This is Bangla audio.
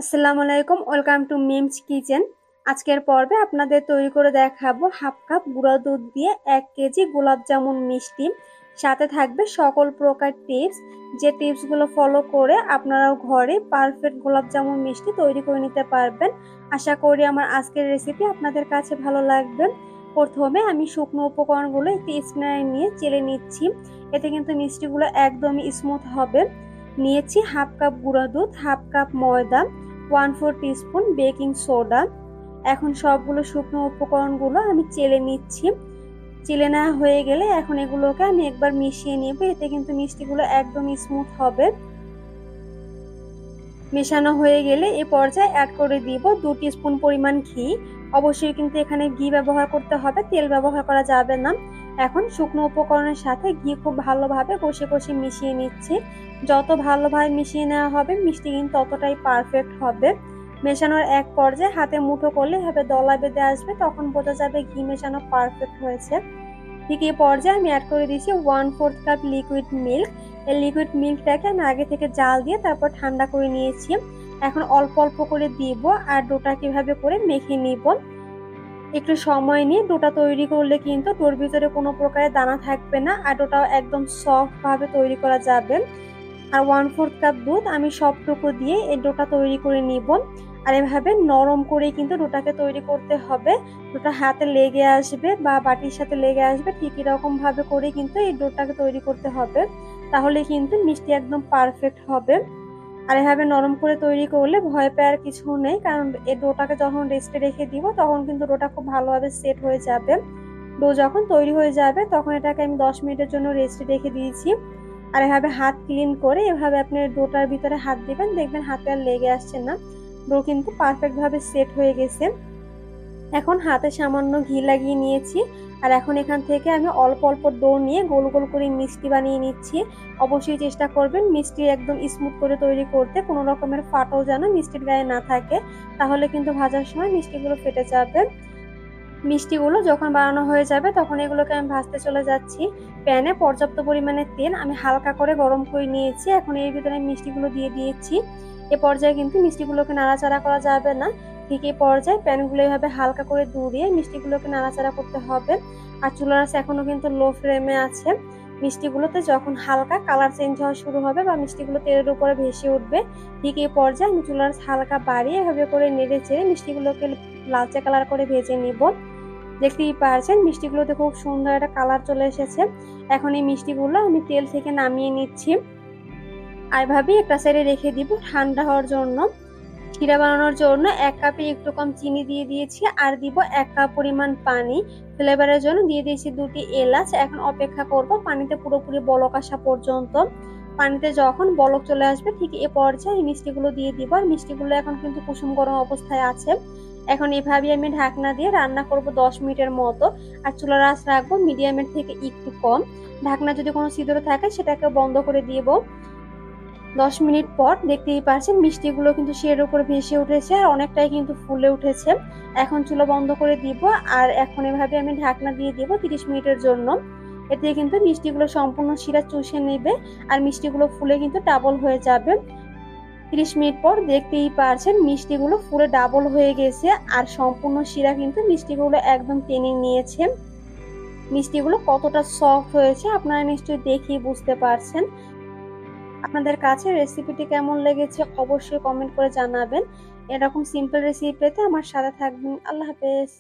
আসসালামু আলাইকুম, ওয়েলকাম টু মিমস কিচেন। আজকের পর্বে আপনাদের তৈরি করে দেখাবো হাফ কাপ গুঁড়া দুধ দিয়ে 1 কেজি গোলাপ জামুন মিষ্টি। সাথে থাকবে সকল প্রকার টিপস, যে টিপসগুলো ফলো করে আপনারাও ঘরে পারফেক্ট গোলাপ জামুন মিষ্টি তৈরি করে নিতে পারবেন। আশা করি আমার আজকের রেসিপি আপনাদের কাছে ভালো লাগবে। প্রথমে আমি শুকনো উপকরণগুলো একটি স্প্যানারে নিয়ে চেলে নিচ্ছি, এতে কিন্তু মিষ্টিগুলো একদমই স্মুথ হবে। নিয়েছি হাফ কাপ গুঁড়া দুধ, হাফ কাপ ময়দা, 1/4 টিস্পুন বেকিং সোডা। এখন সবগুলো শুকনো উপকরণগুলো আমি চেলে নিচ্ছি। চেলে নেওয়া হয়ে গেলে এখন এগুলোকে আমি একবার মিশিয়ে নেব, এতে কিন্তু মিষ্টিগুলো একদম স্মুথ হবে। মেশানো হয়ে গেলে এ পর্যায়ে অ্যাড করে দিব 2 টিস্পুন পরিমাণ ঘি। অবশ্যই কিন্তু এখানে ঘি ব্যবহার করতে হবে, তেল ব্যবহার করা যাবে না। এখন শুকনো উপকরণের সাথে ঘি খুব ভালোভাবে কষে কষে মিশিয়ে নিচ্ছি। যত ভালোভাবে মিশিয়ে নেওয়া হবে মিষ্টি কিন্তু ততটাই পারফেক্ট হবে। মেশানোর এক পর্যায়ে হাতে মুঠো করলে এভাবে দলা বেঁধে আসবে, তখন বোঝা যাবে ঘি মেশানো পারফেক্ট হয়েছে। ঠিক এই পর্যায়ে আমি অ্যাড করে দিয়েছি 1/4 কাপ লিকুইড মিল্ক। এই লিকুইড মিল্কটাকে আমি আগে থেকে জাল দিয়ে তারপর ঠান্ডা করে নিয়েছি। এখন অল্প অল্প করে দিব আর ডোটা কিভাবে করে মেখে নিব। একটু সময় নিয়ে ডোটা তৈরি করলে কিন্তু ডোর ভিতরে কোনো প্রকারের দানা থাকবে না, আর ডোটাও একদম সফট ভাবে তৈরি করা যাবে। আর 1/4 কাপ দুধ আমি সবটুকু দিয়ে এই ডোটা তৈরি করে নিব। আর এভাবে নরম করে কিন্তু ডোটাকে তৈরি করতে হবে। ডোটা হাতে লেগে আসবে বা বাটির সাথে লেগে আসবে, ঠিক এরকম ভাবে করে কিন্তু এই ডোটাকে তৈরি করতে হবে, তাহলে কিন্তু মিষ্টি একদম পারফেক্ট হবে। আর এভাবে নরম করে তৈরি করলে ভয় পাওয়ার কিছু নেই, কারণ এই ডোটাকে যখন রেস্টে রেখে দিব তখন কিন্তু ডোটা খুব ভালোভাবে সেট হয়ে যাবে। ডো যখন তৈরি হয়ে যাবে তখন এটাকে আমি 10 মিনিটের জন্য রেস্টে রেখে দিয়েছি। আর এভাবে হাত ক্লিন করে এভাবে আপনি ডোটার ভিতরে হাত দিবেন, দেখবেন হাতে আর লেগে আসছে না। ডো কিন্তু পারফেক্ট ভাবে সেট হয়ে গেছে। এখন হাতে সামান্য ঘি লাগিয়ে নিয়েছি, আর এখন এখান থেকে আমি অল্প অল্প ডো নিয়ে গোল গোল করে মিষ্টি বানিয়ে নিচ্ছি। অবশ্যই চেষ্টা করবেন মিষ্টি একদম স্মুথ করে তৈরি করতে, কোনো রকমের ফাটল যেন মিষ্টির গায়ে না থাকে, তাহলে কিন্তু ভাজার সময় মিষ্টিগুলো ফেটে যাবে। মিষ্টিগুলো যখন বানানো হয়ে যাবে তখন এগুলোকে আমি ভাজতে চলে যাচ্ছি। প্যানে পর্যাপ্ত পরিমাণে তেল আমি হালকা করে গরম করে নিয়েছি, এখন এর ভিতরে মিষ্টিগুলো দিয়ে দিয়েছি। এ পর্যায়ে কিন্তু মিষ্টিগুলোকে নাড়াচাড়া করা যাবে না। ঠিক এই পর্যায়ে প্যানগুলো এভাবে হালকা করে দুলিয়ে মিষ্টিগুলোকে নাড়াচাড়া করতে হবে। আর চুলার আঁচ এখনো কিন্তু লো ফ্লেমে আছে। মিষ্টিগুলোতে যখন হালকা কালার চেঞ্জ হওয়া শুরু হবে বা মিষ্টিগুলো তেলের উপরে ভেসে উঠবে, ঠিক এই পর্যায়ে আমি চুলার আঁচ হালকা বাড়িয়ে এভাবে করে নেড়ে চেড়ে মিষ্টিগুলোকে লালচে কালার করে ভেজে নিব। দেখতেই পাচ্ছেন মিষ্টিগুলোতে খুব সুন্দর একটা কালার চলে এসেছে। এখন এই মিষ্টিগুলো আমি তেল থেকে নামিয়ে নিচ্ছি, আর এভাবে একটা সাইডে রেখে দিব ঠান্ডা হওয়ার জন্য। শিরা বানানোর জন্য 1 কাপে একটু কম চিনি দিয়ে দিয়েছি, আর দিব 1 কাপ পরিমাণ পানি। ফ্লেভারের জন্য দিয়ে দিয়েছি 2টি এলাচ। এখন অপেক্ষা করব পানিতে পুরোপুরি বলক আসা পর্যন্ত। পানিতে যখন বলক চলে আসবে ঠিক এ পর্যায়ে এই মিষ্টিগুলো দিয়ে দিব। আর মিষ্টিগুলো এখন কিন্তু কুসুম গরম অবস্থায় আছে। এখন এভাবে আমি ঢাকনা দিয়ে রান্না করব 10 মিনিটের মতো। আর চুলার আঁচ রাখবো মিডিয়ামের থেকে একটু কম। ঢাকনা যদি কোনো ছিদ্র থাকে সেটাকে বন্ধ করে দিব। 10 মিনিট পর দেখতেই পাচ্ছেন মিষ্টিগুলো কিন্তু এর উপর ভেসে উঠেছে আর অনেকটাই কিন্তু ফুলে উঠেছে। এখন চুলা বন্ধ করে দিব, আর এখন এভাবে আমি ঢাকনা দিয়ে দিব 30 মিনিটের জন্য। এতে কিন্তু মিষ্টিগুলো সম্পূর্ণ শিরা চুষে নেবে আর মিষ্টিগুলো ফুলে কিন্তু ডাবল হয়ে যাবে। 30 মিনিট পর দেখতেই পাচ্ছেন মিষ্টিগুলো ফুলে ডাবল হয়ে গেছে, আর সম্পূর্ণ শিরা কিন্তু মিষ্টিগুলো একদম টেনে নিয়েছে। মিষ্টিগুলো কতটা সফট হয়েছে আপনারা নিশ্চয়ই দেখেই বুঝতে পারছেন। আপনাদের কাছে রেসিপিটি কেমন লেগেছে অবশ্যই কমেন্ট করে জানাবেন। এরকম সিম্পল রেসিপি পেতে আমার সাথে থাকবেন। আল্লাহ হাফেজ।